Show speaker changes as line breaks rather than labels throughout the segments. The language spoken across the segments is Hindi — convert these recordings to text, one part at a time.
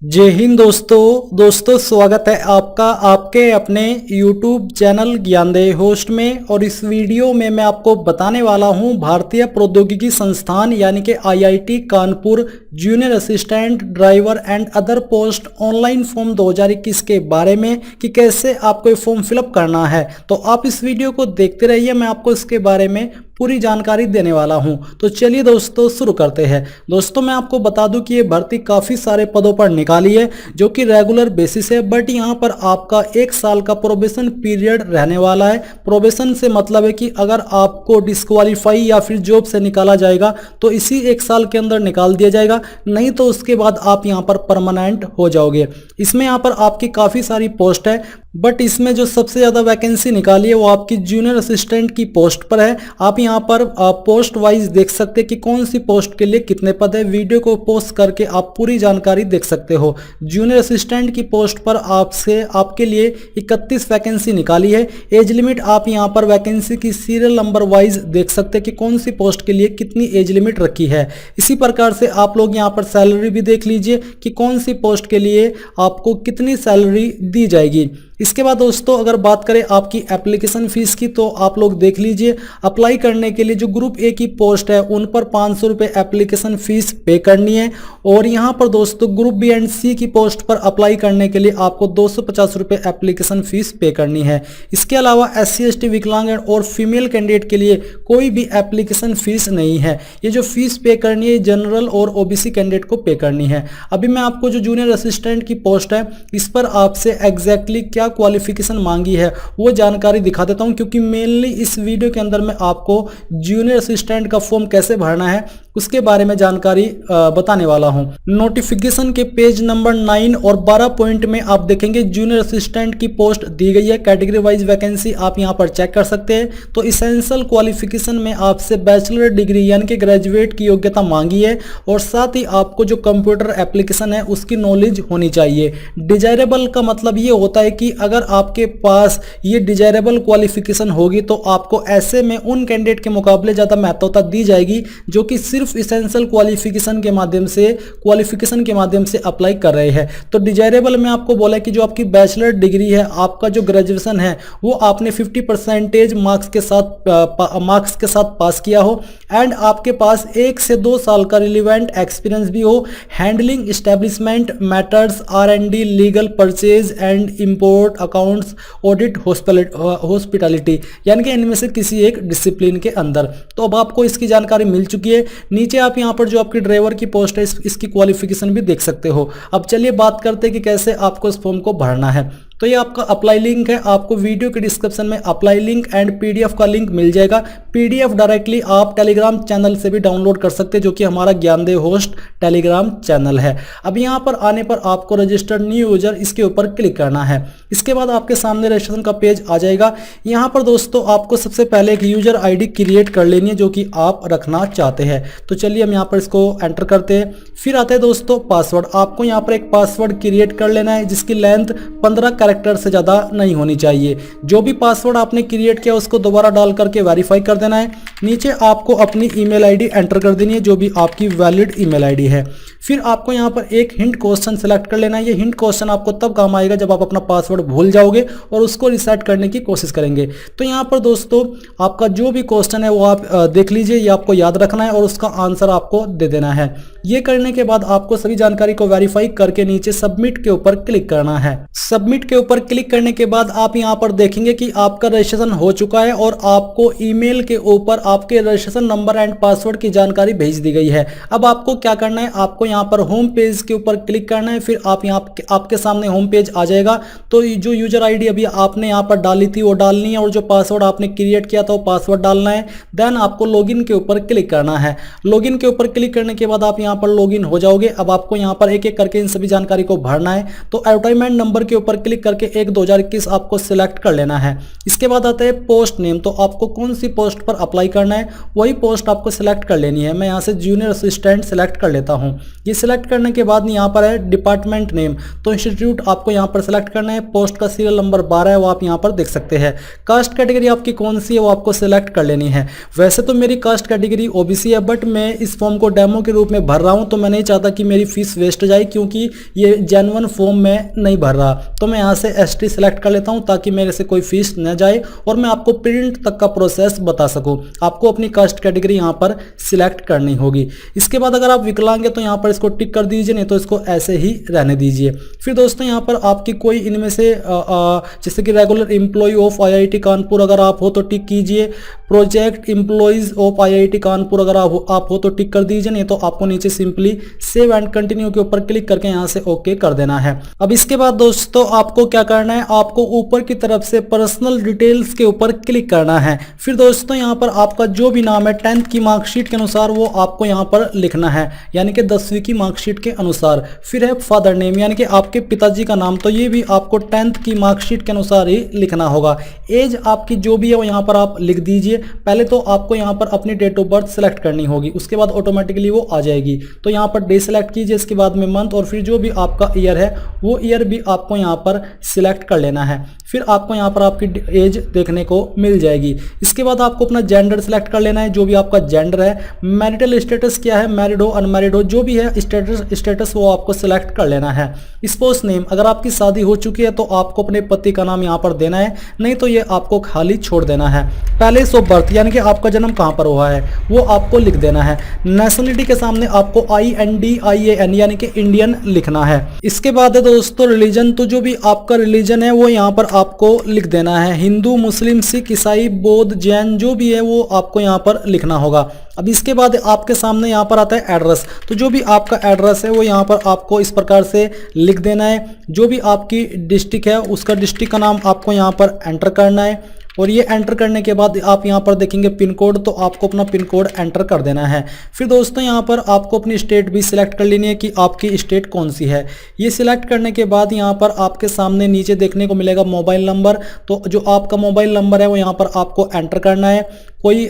जय हिंद दोस्तों स्वागत है आपका आपके अपने YouTube चैनल ज्ञानदेव होस्ट में। और इस वीडियो में मैं आपको बताने वाला हूं भारतीय प्रौद्योगिकी संस्थान यानी कि IIT Kanpur junior assistant driver and other post online form 2021 के बारे में कि कैसे आपको ये फॉर्म फिलअप करना है। तो आप इस वीडियो को देखते रहिए, मैं आपको इसके बारे में पूरी जानकारी देने वाला हूं। तो चलिए दोस्तों शुरू करते हैं। दोस्तों मैं आपको बता दूं कि ये भर्ती काफ़ी सारे पदों पर निकाली है जो कि रेगुलर बेसिस है, बट यहां पर आपका 1 साल का प्रोबेशन पीरियड रहने वाला है। प्रोबेशन से मतलब है कि अगर आपको डिस्क्वालीफाई या फिर जॉब से निकाला जाएगा तो इसी 1 साल के अंदर निकाल दिया जाएगा, नहीं तो उसके बाद आप यहां पर परमानेंट हो जाओगे। इसमें यहां पर आपकी काफ़ी सारी पोस्ट है, बट इसमें जो सबसे ज़्यादा वैकेंसी निकाली है वो आपकी जूनियर असिस्टेंट की पोस्ट पर है। आप यहाँ पर पोस्ट वाइज देख सकते हैं कि कौन सी पोस्ट के लिए कितने पद है। वीडियो को पॉज करके आप पूरी जानकारी देख सकते हो। जूनियर असिस्टेंट की पोस्ट पर आपके लिए 31 वैकेंसी निकाली है। एज लिमिट आप यहाँ पर वैकेंसी की सीरियल नंबर वाइज देख सकते हैं कि कौन सी पोस्ट के लिए कितनी एज लिमिट रखी है। इसी प्रकार से आप लोग यहाँ पर सैलरी भी देख लीजिए कि कौन सी पोस्ट के लिए आपको कितनी सैलरी दी जाएगी। इसके बाद दोस्तों अगर बात करें आपकी एप्लीकेशन फीस की, तो आप लोग देख लीजिए अप्लाई करने के लिए जो ग्रुप ए की पोस्ट है उन पर 500 रुपये एप्लीकेशन फीस पे करनी है। और यहाँ पर दोस्तों ग्रुप बी एंड सी की पोस्ट पर अप्लाई करने के लिए आपको 250 रुपये एप्लीकेशन फीस पे करनी है। इसके अलावा SC ST विकलांग और फीमेल कैंडिडेट के लिए कोई भी एप्लीकेशन फीस नहीं है। ये जो फीस पे करनी है जनरल और OBC कैंडिडेट को पे करनी है। अभी मैं आपको जो जूनियर असिस्टेंट की पोस्ट है इस पर आपसे एग्जैक्टली क्या क्वालिफिकेशन मांगी है वो जानकारी दिखा देता हूं, क्योंकि मेनली इस वीडियो के अंदर मैं आपको जूनियर असिस्टेंट का फॉर्म कैसे भरना है उसके बारे में जानकारी बताने वाला हूं। नोटिफिकेशन के पेज नंबर 9 और 12 पॉइंट में आप देखेंगे जूनियर असिस्टेंट की पोस्ट दी गई है। कैटेगरी वाइज वैकेंसी आप यहां पर चेक कर सकते हैं। तो इसेंशियल क्वालिफिकेशन में आपसे बैचलर डिग्री यानी कि ग्रेजुएट की योग्यता मांगी है, और साथ ही आपको जो कंप्यूटर एप्लीकेशन है उसकी नॉलेज होनी चाहिए। डिजायरेबल का मतलब ये होता है कि अगर आपके पास ये डिजायरेबल क्वालिफिकेशन होगी तो आपको ऐसे में उन कैंडिडेट के मुकाबले ज़्यादा महत्वता दी जाएगी जो कि सिर्फ इसेंशियल क्वालिफिकेशन के माध्यम से अप्लाई कर रहे हैं। तो डिजायरेबल में आपको बोला कि जो आपकी बैचलर डिग्री है, आपका जो ग्रेजुएशन है वो आपने 50% मार्क्स के साथ पास किया हो, एंड आपके पास 1 से 2 साल का रिलेवेंट एक्सपीरियंस भी हो। Handling establishment matters, R&D, legal, purchase and import, accounts, audit, hospitality, यानी कि इनमें से किसी एक डिसिप्लिन के अंदर। तो अब आपको इसकी जानकारी मिल चुकी है। नीचे आप यहां पर जो आपकी ड्राइवर की पोस्ट है इसकी क्वालिफिकेशन भी देख सकते हो। अब चलिए बात करते हैं कि कैसे आपको इस फॉर्म को भरना है। तो ये आपका अप्लाई लिंक है, आपको वीडियो के डिस्क्रिप्शन में अप्लाई लिंक एंड PDF का लिंक मिल जाएगा। PDF डायरेक्टली आप टेलीग्राम चैनल से भी डाउनलोड कर सकते हैं, जो कि हमारा ज्ञानदेव होस्ट टेलीग्राम चैनल है। अब यहाँ पर आने पर आपको रजिस्टर्ड न्यू यूजर इसके ऊपर क्लिक करना है। इसके बाद आपके सामने रजिस्ट्रेशन का पेज आ जाएगा। यहाँ पर दोस्तों आपको सबसे पहले एक यूजर ID क्रिएट कर लेनी है जो कि आप रखना चाहते हैं। तो चलिए हम यहाँ पर इसको एंटर करते हैं। फिर आते हैं दोस्तों पासवर्ड। आपको यहाँ पर एक पासवर्ड क्रिएट कर लेना है जिसकी लेंथ 15 कैरेक्टर से ज़्यादा नहीं होनी चाहिए। जो भी पासवर्ड आपने क्रिएट किया उसको दोबारा डाल करके वेरीफाई कर देना है। नीचे आपको अपनी ईमेल आईडी एंटर कर देनी है जो भी आपकी वैलिड ईमेल आईडी है। फिर आपको यहाँ पर एक हिंट क्वेश्चन सेलेक्ट कर लेना है। ये हिंट क्वेश्चन आपको तब काम आएगा जब आप अपना पासवर्ड भूल जाओगे और उसको रिसेट करने की कोशिश करेंगे। तो यहाँ पर दोस्तों आपका जो भी क्वेश्चन है वो आप देख लीजिए, ये आपको याद रखना है और उसका आंसर आपको दे देना है। ये करने के बाद आपको सभी जानकारी को वेरीफाई करके नीचे सबमिट के ऊपर क्लिक करना है। सबमिट के ऊपर क्लिक करने के बाद आप यहाँ पर देखेंगे कि आपका रजिस्ट्रेशन हो चुका है और आपको ईमेल के ऊपर आपके रजिस्ट्रेशन नंबर एंड पासवर्ड की जानकारी भेज दी गई है। अब आपको क्या करना है, आपको यहाँ पर होम पेज के ऊपर क्लिक करना है। फिर आप आपके सामने होम पेज आ जाएगा। तो जो यूजर ID अभी आपने यहाँ पर डाली थी वो डालनी है, और जो पासवर्ड आपने क्रिएट किया था वो पासवर्ड डालना है। देन आपको लॉगिन के ऊपर क्लिक करना है। लॉगिन के ऊपर क्लिक करने के बाद आप यहाँ पर लॉगिन हो जाओगे। अब आपको यहाँ पर एक एक करके इन सभी जानकारी को भरना है। तो एडवर्टाइजमेंट नंबर के ऊपर क्लिक करके 1/2021 आपको सिलेक्ट कर लेना है। इसके बाद आता है पोस्ट नेम। तो आपको कौन सी पोस्ट पर अप्लाई करना है, वही पोस्ट आपको सिलेक्ट कर लेनी है। मैं यहाँ से जूनियर असिस्टेंट सिलेक्ट कर लेता हूँ। ये सिलेक्ट करने के बाद यहाँ पर है डिपार्टमेंट नेम, तो इंस्टीट्यूट आपको यहाँ पर सिलेक्ट करना है। पोस्ट का सीरियल नंबर 12 है, वो आप यहाँ पर देख सकते हैं। कास्ट कैटेगरी आपकी कौन सी है वो आपको सिलेक्ट कर लेनी है। वैसे तो मेरी कास्ट कैटेगरी ओबीसी है, बट मैं इस फॉर्म को डेमो के रूप में भर रहा हूँ, तो मैं नहीं चाहता कि मेरी फीस वेस्ट जाए, क्योंकि ये जेन्युइन फॉर्म में नहीं भर रहा। तो मैं यहाँ से एसटी सिलेक्ट कर लेता हूँ ताकि मेरे से कोई फीस न जाए और मैं आपको प्रिंट तक का प्रोसेस बता सकूँ। आपको अपनी कास्ट कैटेगरी यहाँ पर सिलेक्ट करनी होगी। इसके बाद अगर आप विकलांग हैं तो यहाँ पर इसको टिक कर दीजिए, नहीं तो इसको ऐसे ही रहने दीजिए। फिर दोस्तों यहाँ पर आपकी कोई इनमें से जैसे कि regular employee of IIT Kanpur अगर आप हो तो टिक कीजिए। Project employees of IIT Kanpur अगर आप हो तो टिक कर दीजिए, नहीं तो आपको नीचे सिंपली सेव एंड कंटिन्यू के ऊपर क्लिक करके यहाँ से ओके कर देना है। अब इसके बाद दोस्तों आपको क्या करना है, आपको ऊपर की तरफ से पर्सनल डिटेल्स के ऊपर क्लिक करना है। फिर दोस्तों यहाँ पर आपका जो भी नाम है 10th की मार्कशीट के अनुसार वो आपको यहाँ पर लिखना है, यानी कि 10वीं की मार्कशीट के अनुसार। फिर है फादर नेम, यानी कि आपके पिताजी का नाम, तो ये भी आपको 10th की मार्कशीट के अनुसार ही लिखना होगा। एज आपकी जो भी है वो यहाँ पर आप लिख दीजिए। पहले तो आपको यहाँ पर अपनी डेट ऑफ बर्थ सेलेक्ट करनी होगी, उसके बाद ऑटोमेटिकली वो आ जाएगी। तो यहाँ पर डे सेलेक्ट कीजिए, इसके बाद में मंथ, और फिर जो भी आपका ईयर है वो ईयर भी आपको यहाँ पर सिलेक्ट कर लेना है। फिर आपको यहाँ पर आपकी एज देखने को मिल जाएगी। इसके बाद आपको अपना जेंडर सेलेक्ट कर लेना है, जो भी आपका जेंडर है। मैरिटल स्टेटस क्या है, मैरिड हो अनमैरिड हो, जो भी है स्टेटस वो आपको सिलेक्ट कर लेना है। स्पाउस नेम, अगर आपकी शादी हो चुकी है तो आपको अपने पति का नाम यहाँ पर देना है, नहीं तो ये आपको खाली छोड़ देना है। प्लेस ऑफ बर्थ, यानी कि आपका जन्म कहाँ पर हुआ है वो आपको लिख देना है। नेशनलिटी के सामने आपको INDIAN यानी कि इंडियन लिखना है। इसके बाद है दोस्तों रिलीजन, तो जो भी आपका रिलीजन है वो यहाँ पर आपको लिख देना है। हिंदू, मुस्लिम, सिख, ईसाई, बौद्ध, जैन जो भी है वो आपको यहाँ पर लिखना होगा। अब इसके बाद आपके सामने यहाँ पर आता है एड्रेस, तो जो भी आपका एड्रेस है वो यहाँ पर आपको इस प्रकार से लिख देना है। जो भी आपकी डिस्ट्रिक्ट है उसका डिस्ट्रिक्ट का नाम आपको यहाँ पर एंटर करना है, और ये एंटर करने के बाद आप यहाँ पर देखेंगे पिन कोड, तो आपको अपना पिन कोड एंटर कर देना है। फिर दोस्तों यहाँ पर आपको अपनी स्टेट भी सिलेक्ट कर लेनी है कि आपकी स्टेट कौन सी है। ये सिलेक्ट करने के बाद यहाँ पर आपके सामने नीचे देखने को मिलेगा मोबाइल नंबर, तो जो आपका मोबाइल नंबर है वो यहाँ पर आपको एंटर करना है। कोई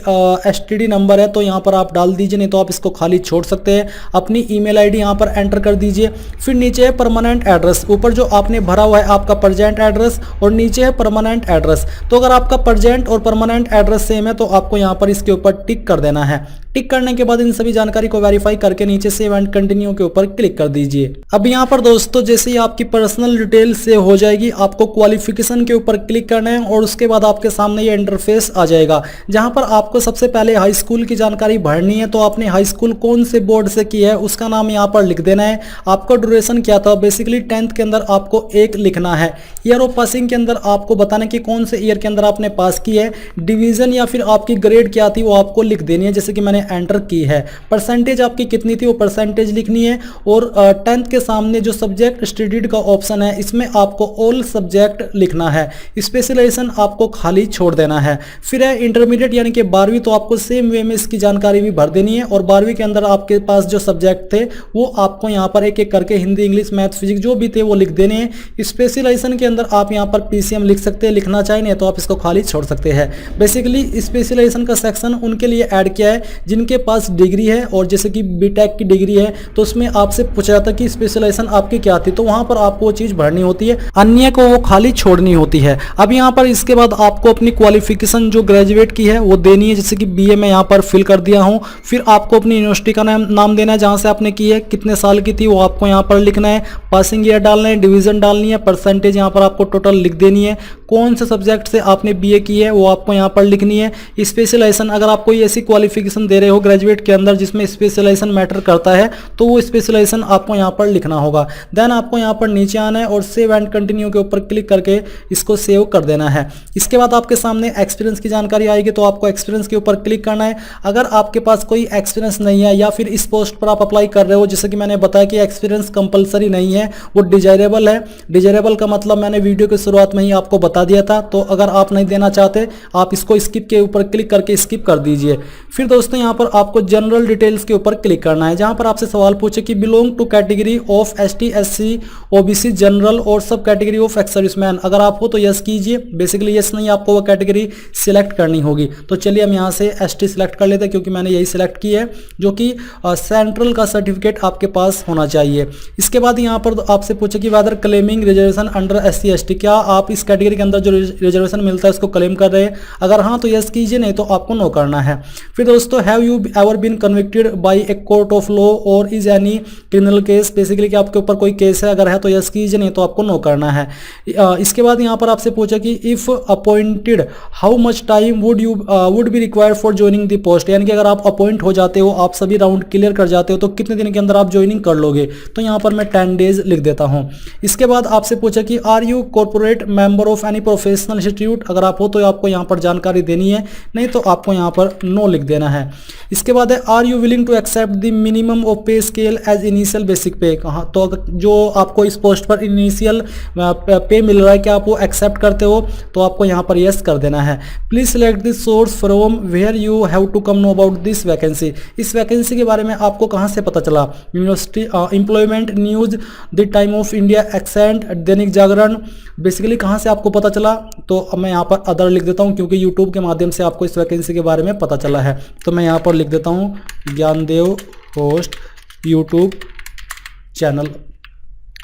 STD नंबर है तो यहाँ पर आप डाल दीजिए, नहीं तो आप इसको खाली छोड़ सकते हैं। अपनी ईमेल ID यहाँ पर एंटर कर दीजिए। फिर नीचे है परमानेंट एड्रेस, ऊपर जो आपने भरा हुआ है आपका प्रेजेंट एड्रेस, और नीचे है परमानेंट एड्रेस। तो अगर आपका प्रेजेंट और परमानेंट एड्रेस सेम है तो आपको यहाँ पर इसके ऊपर टिक कर देना है। टिक करने के बाद इन सभी जानकारी को वेरीफाई करके नीचे सेव एंड कंटिन्यू के ऊपर क्लिक कर दीजिए। अब यहाँ पर दोस्तों जैसे ही आपकी पर्सनल डिटेल सेव हो जाएगी, आपको क्वालिफिकेशन के ऊपर क्लिक करना है, और उसके बाद आपके सामने ये इंटरफेस आ जाएगा, जहाँ पर आपको सबसे पहले हाई स्कूल की जानकारी भरनी है। तो आपने हाई स्कूल कौन से बोर्ड से की है उसका नाम यहाँ पर लिख देना है। आपका ड्यूरेशन क्या था, बेसिकली 10th के अंदर आपको 1 लिखना है। ईयर ऑफ पासिंग के अंदर आपको बताना कि कौन से ईयर के अंदर आपने पास की है। डिवीजन या फिर आपकी ग्रेड क्या थी वो आपको लिख देनी है, जैसे कि मैंने एंटर की है। परसेंटेज आपकी कितनी थी वो परसेंटेज लिखनी है। और 10th के सामने जो सब्जेक्ट स्टडीड का ऑप्शन है इसमें आपको ऑल सब्जेक्ट लिखना है। स्पेशलाइजेशन आपको खाली छोड़ देना है। फिर है इंटरमीडिएट यानी कि 12वीं, तो आपको सेम वे में इसकी जानकारी भी भर देनी है। और 12वीं के अंदर आपके पास जो सब्जेक्ट थे वो आपको यहाँ पर एक एक करके हिंदी, इंग्लिश, मैथ, फिजिक्स जो भी थे वो लिख देने हैं। स्पेशलाइजेशन के अंदर आप यहाँ पर PCM लिख सकते हैं, लिखना चाहें नहीं तो आप इसको खाली छोड़ सकते हैं। बेसिकली स्पेशलाइजेशन का सेक्शन उनके लिए ऐड किया है जिनके पास डिग्री है, और जैसे कि बीटेक की डिग्री है तो उसमें आपसे पूछा जाता है कि स्पेशलाइजेशन आपकी क्या थी, तो वहां पर आपको वो चीज भरनी होती है, अन्य को वो खाली छोड़नी होती है। अब यहाँ पर इसके बाद आपको अपनी क्वालिफिकेशन जो ग्रेजुएट की है वो देनी है, जैसे कि BA में यहाँ पर फिल कर दिया हूँ। फिर आपको अपनी यूनिवर्सिटी का नाम देना है जहाँ से आपने की है, कितने साल की थी वो आपको यहाँ पर लिखना है, पासिंग ईयर डालना है, डिवीजन डालनी है, परसेंटेज यहाँ पर आपको टोटल लिख देनी है, कौन से सब्जेक्ट से आपने BA की है वो आपको यहाँ पर लिखनी है। स्पेशलाइजेशन अगर आप कोई ऐसी क्वालिफिकेशन दे रहे हो ग्रेजुएट के अंदर जिसमें स्पेशलाइजेशन मैटर करता है तो वो स्पेशलाइजेशन आपको यहाँ पर लिखना होगा। देन आपको यहाँ पर नीचे आना है और सेव एंड कंटिन्यू के ऊपर क्लिक करके इसको सेव कर देना है। इसके बाद आपके सामने एक्सपीरियंस की जानकारी आएगी, तो आपको एक्सपीरियंस के ऊपर क्लिक करना है। अगर आपके पास कोई एक्सपीरियंस नहीं है या फिर इस पोस्ट पर आप अप्लाई कर रहे हो, जैसे कि मैंने बताया कि एक्सपीरियंस कंपलसरी नहीं है, वो डिजायरेबल है। डिजायरेबल का मतलब मैंने वीडियो की शुरुआत में ही आपको बता दिया था, तो अगर आप नहीं देना चाहते आप इसको स्किप के ऊपर क्लिक करके स्किप कर दीजिए। फिर दोस्तों यहाँ पर आपको जनरल डिटेल्स के ऊपर क्लिक करना है, जहां पर आपसे सवाल पूछे कि belong to category of ST, SC, OBC, general और सब कैटेगरी ऑफ एक्स सर्विसमैन। अगर आप हो तो यस कीजिए, बेसिकली यस नहीं, आपको वो कैटेगरी सिलेक्ट करनी होगी। तो चलिए हम यहाँ से एसटी सिलेक्ट कर लेते हैं, क्योंकि मैंने यही सिलेक्ट की है, जो कि सेंट्रल का सर्टिफिकेट आपके पास होना चाहिए। इसके बाद यहाँ पर आपसे पूछे कि whether claiming reservation under SC ST, क्या आप इस कैटेगरी के अंदर जो रिजर्वेशन मिलता है उसको क्लेम कर रहे हैं। अगर हाँ तो यस कीजिए, नहीं तो आपको नो करना है। फिर दोस्तों, have you ever been convicted by a court of law और is any criminal case, basically कि आपके ऊपर कोई केस है, अगर है तो यस कीजिए, नहीं तो आपको नो करना है। इसके बाद यहाँ पर आपसे पूछा कि if appointed how much time would be required for joining the post, यानी कि अगर आप अपॉइंट हो जाते हो, आप सभी राउंड क्लियर कर जाते हो, तो कितने दिन के अंदर आप ज्वाइनिंग कर लोगे। तो यहाँ पर मैं 10 डेज लिख देता हूँ। इसके बाद आपसे पूछा कि are you corporate member of any professional institute, अगर आप हो तो आपको यहाँ पर जानकारी देनी है, नहीं तो आपको यहाँ पर नो लिख देना है। इसके बाद है are you willing to accept the minimum of pay scale as initial basic pay, कहाँ तो जो आपको इस पोस्ट पर इनिशियल पे मिल रहा है, क्या आप वो एक्सेप्ट करते हो, तो आपको यहाँ पर यस कर देना है। Please select the source from where you have to come know about this vacancy, इस वैकेंसी के बारे में आपको कहाँ से पता चला। University, employment news, the Time of India, Ascent, Dainik Jagran, basically कहाँ से आपको पता चला। तो मैं यहाँ पर अदर लिख देता हूँ, क्योंकि यूट्यूब के माध्यम से आपको इस वैकेंसी के बारे में पता चला है। तो मैं यहाँ पर लिख देता हूँ ज्ञानदेव होस्ट यूट्यूब चैनल।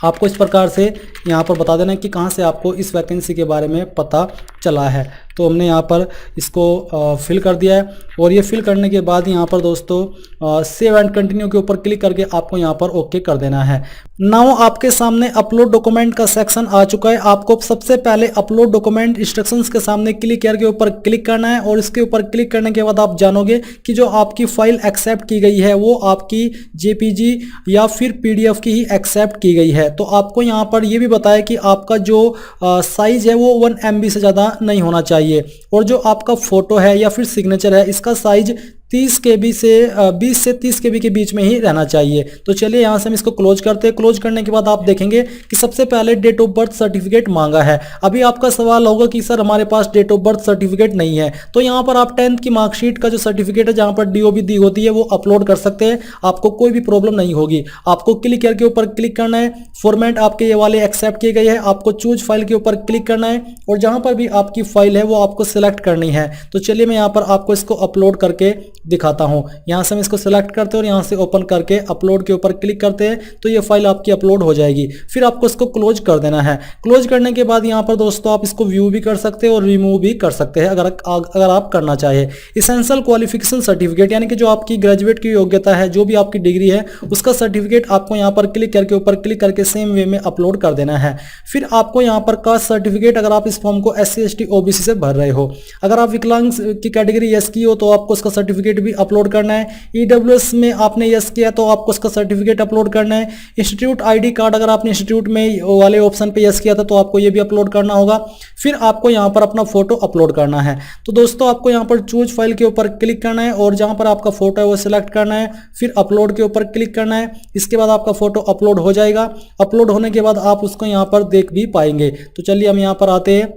आपको इस प्रकार से यहाँ पर बता देना है कि कहाँ से आपको इस वैकेंसी के बारे में पता चला है। तो हमने यहाँ पर इसको फिल कर दिया है, और ये फिल करने के बाद यहाँ पर दोस्तों सेव एंड कंटिन्यू के ऊपर क्लिक करके आपको यहाँ पर ओके कर देना है। नाउ आपके सामने अपलोड डॉक्यूमेंट का सेक्शन आ चुका है। आपको सबसे पहले अपलोड डॉक्यूमेंट इंस्ट्रक्शंस के सामने क्लिक करके ऊपर क्लिक करना है, और इसके ऊपर क्लिक करने के बाद आप जानोगे कि जो आपकी फाइल एक्सेप्ट की गई है वो आपकी जेपीजी या फिर पीडीएफ की ही एक्सेप्ट की गई है। तो आपको यहाँ पर ये भी बताया कि आपका जो साइज है वो 1 MB से ज़्यादा नहीं होना चाहिए, और जो आपका फोटो है या फिर सिग्नेचर है इसका साइज 30 KB से 20 से 30 KB के बीच में ही रहना चाहिए। तो चलिए यहाँ से हम इसको क्लोज करते हैं। क्लोज करने के बाद आप देखेंगे कि सबसे पहले डेट ऑफ बर्थ सर्टिफिकेट मांगा है। अभी आपका सवाल होगा कि सर हमारे पास डेट ऑफ बर्थ सर्टिफिकेट नहीं है, तो यहाँ पर आप 10th की मार्कशीट का जो सर्टिफिकेट है जहाँ पर DOB दी होती है वो अपलोड कर सकते हैं, आपको कोई भी प्रॉब्लम नहीं होगी। आपको क्लिक करके ऊपर क्लिक करना है, फॉर्मेट आपके ये वाले एक्सेप्ट किए गए हैं, आपको चूज फाइल के ऊपर क्लिक करना है, और जहाँ पर भी आपकी फाइल है वो आपको सिलेक्ट करनी है। तो चलिए मैं यहाँ पर आपको इसको अपलोड करके दिखाता हूं। यहां से हम इसको सिलेक्ट करते हैं और यहां से ओपन करके अपलोड के ऊपर क्लिक करते हैं, तो ये फाइल आपकी अपलोड हो जाएगी। फिर आपको इसको क्लोज कर देना है। क्लोज करने के बाद यहां पर दोस्तों आप इसको व्यू भी कर सकते हैं और रिमूव भी कर सकते हैं अगर आप करना चाहे। इसेंशियल क्वालिफिकेशन सर्टिफिकेट, यानी कि जो आपकी ग्रेजुएट की योग्यता है, जो भी आपकी डिग्री है उसका सर्टिफिकेट आपको यहाँ पर क्लिक करके ऊपर क्लिक करके सेम वे में अपलोड कर देना है। फिर आपको यहाँ पर कास्ट सर्टिफिकेट, अगर आप इस फॉर्म को SC ST OBC से भर रहे हो, अगर आप विकलांग की कैटेगरी यस की हो तो आपको उसका सर्टिफिकेट भी अपलोड करना है। EWS में आपने यस किया तो आपको उसका सर्टिफिकेट अपलोड करना है। इंस्टीट्यूट ID कार्ड, अगर आपने इंस्टीट्यूट में वाले ऑप्शन पे यस किया था तो आपको ये भी अपलोड करना होगा। फिर आपको यहाँ पर अपना फोटो अपलोड करना है। तो दोस्तों आपको यहाँ पर चूज फाइल के ऊपर क्लिक करना है और जहाँ पर आपका फोटो है वो सिलेक्ट करना है, फिर अपलोड के ऊपर क्लिक करना है। इसके बाद आपका फोटो अपलोड हो जाएगा। अपलोड होने के बाद आप उसको यहाँ पर देख भी पाएंगे। तो चलिए हम यहाँ पर आते हैं।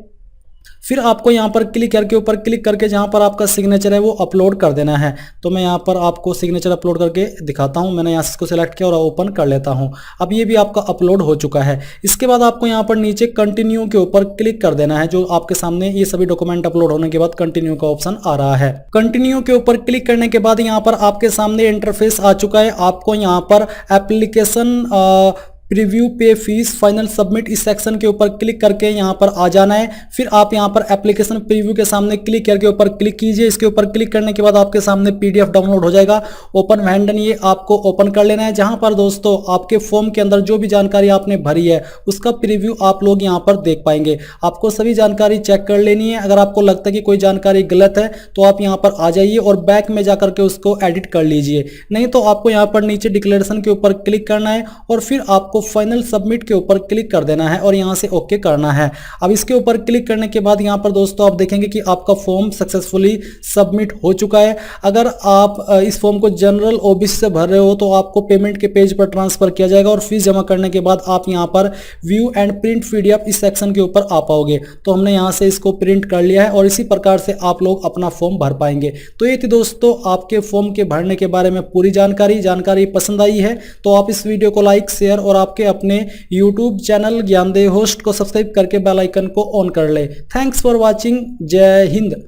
फिर आपको यहाँ पर क्लिक करके ऊपर क्लिक करके जहाँ पर आपका सिग्नेचर है वो अपलोड कर देना है। तो मैं यहाँ पर आपको सिग्नेचर अपलोड करके दिखाता हूँ। मैंने यहाँ से इसको सिलेक्ट किया और ओपन कर लेता हूँ। अब ये भी आपका अपलोड हो चुका है। इसके बाद आपको यहाँ पर नीचे कंटिन्यू के ऊपर क्लिक कर देना है। जो आपके सामने ये सभी डॉक्यूमेंट अपलोड होने के बाद कंटिन्यू का ऑप्शन आ रहा है। कंटिन्यू के ऊपर क्लिक करने के बाद यहाँ पर आपके सामने इंटरफेस आ चुका है। आपको यहाँ पर एप्लीकेशन प्रीव्यू पे फीस फाइनल सबमिट इस सेक्शन के ऊपर क्लिक करके यहाँ पर आ जाना है। फिर आप यहाँ पर एप्लीकेशन प्रीव्यू के सामने क्लिक करके ऊपर क्लिक कीजिए। इसके ऊपर क्लिक करने के बाद आपके सामने PDF डाउनलोड हो जाएगा। ओपन हैंडन ये आपको ओपन कर लेना है, जहाँ पर दोस्तों आपके फॉर्म के अंदर जो भी जानकारी आपने भरी है उसका प्रीव्यू आप लोग यहाँ पर देख पाएंगे। आपको सभी जानकारी चेक कर लेनी है। अगर आपको लगता है कि कोई जानकारी गलत है तो आप यहाँ पर आ जाइए और बैक में जाकर के उसको एडिट कर लीजिए। नहीं तो आपको यहाँ पर नीचे डिक्लेरेशन के ऊपर क्लिक करना है और फिर आपको आपको फाइनल सबमिट के ऊपर क्लिक कर देना है और यहाँ से ओके करना है। अब इसके ऊपर क्लिक करने के बाद यहाँ पर दोस्तों आप देखेंगे कि आपका फॉर्म सक्सेसफुली सबमिट हो चुका है। अगर आप इस फॉर्म को जनरल ओबीसी से भर रहे हो तो आपको पेमेंट के पेज पर ट्रांसफर किया जाएगा और फीस जमा करने के बाद आप यहाँ पर व्यू एंड प्रिंट पीडीएफ इस सेक्शन के ऊपर आ पाओगे। तो हमने यहाँ से इसको प्रिंट कर लिया है और इसी प्रकार से आप लोग अपना फॉर्म भर पाएंगे। तो ये थी दोस्तों आपके फॉर्म के भरने के बारे में पूरी जानकारी पसंद आई है तो आप इस वीडियो को लाइक शेयर और आपके अपने यूट्यूब चैनल ज्ञानदेव होस्ट को सब्सक्राइब करके बेल आइकन को ऑन कर ले। Thanks for watching. जय हिंद।